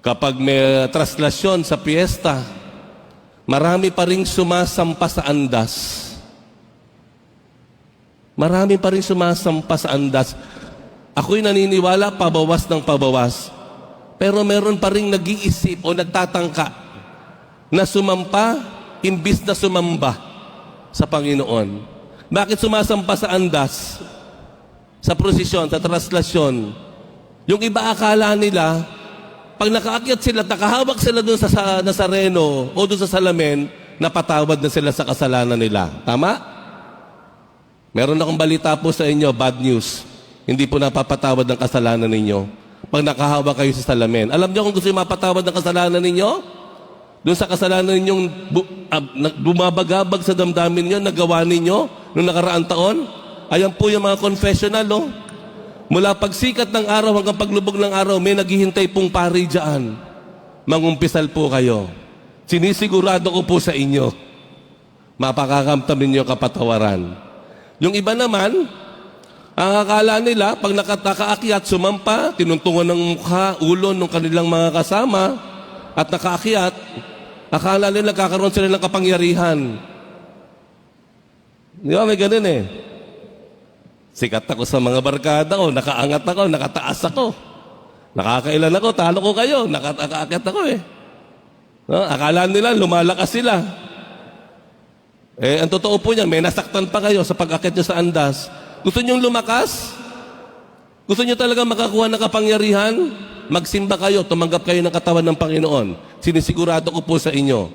Kapag may traslasyon sa piyesta, marami pa rin sumasampa sa andas. Marami pa rin sumasampa sa andas. Ako'y naniniwala, pabawas ng pabawas. Pero meron pa rin nag-iisip o nagtatangka na sumampa, imbis na sumamba sa Panginoon. Bakit sumasampa sa andas? Sa prosesyon, sa traslasyon. Yung iba akala nila, pag nakaakyat sila, nakahawak sila doon sa Nazareno o doon sa salamin, napatawad na sila sa kasalanan nila. Tama? Meron akong balita po sa inyo, bad news. Hindi po napapatawad ng kasalanan ninyo pag nakahawak kayo sa salamin. Alam niyo kung gusto niyo mapatawad ng kasalanan ninyo? Doon sa kasalanan ninyong bumabagabag sa damdamin niyo, nagawa ninyo noong nakaraang taon. Ayan po yung mga confessional, no? Mula pagsikat ng araw hanggang paglubog ng araw, may naghihintay pong pari dyan. Mangumpisal po kayo. Sinisigurado ko po sa inyo, mapakakamtam ninyo kapatawaran. Yung iba naman, ang akala nila, pag nakaakyat, sumampa, tinuntungan ng mukha, ulo ng kanilang mga kasama, at nakaakyat, akala nila kakaroon sila ng kapangyarihan. Di ba, may ganun eh. Sikat ako sa mga barkada ko, nakaangat ako, nakataas ako. Nakakailan ako, talo ko kayo, nakaakyat ako eh. No? Akala nila, lumalakas sila. Ang totoo po niyan, may nasaktan pa kayo sa pag-akyat nyo sa andas. Gusto nyong lumakas? Gusto nyo talaga makakuha ng kapangyarihan? Magsimba kayo, tumanggap kayo ng katawan ng Panginoon. Sinisigurado ko po sa inyo,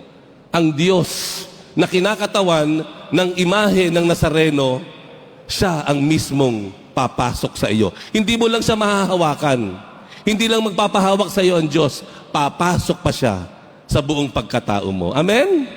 ang Diyos na kinakatawan ng imahe ng Nazareno, siya ang mismong papasok sa iyo. Hindi mo lang siya mahahawakan. Hindi lang magpapahawak sa iyo ang Diyos. Papasok pa siya sa buong pagkatao mo. Amen?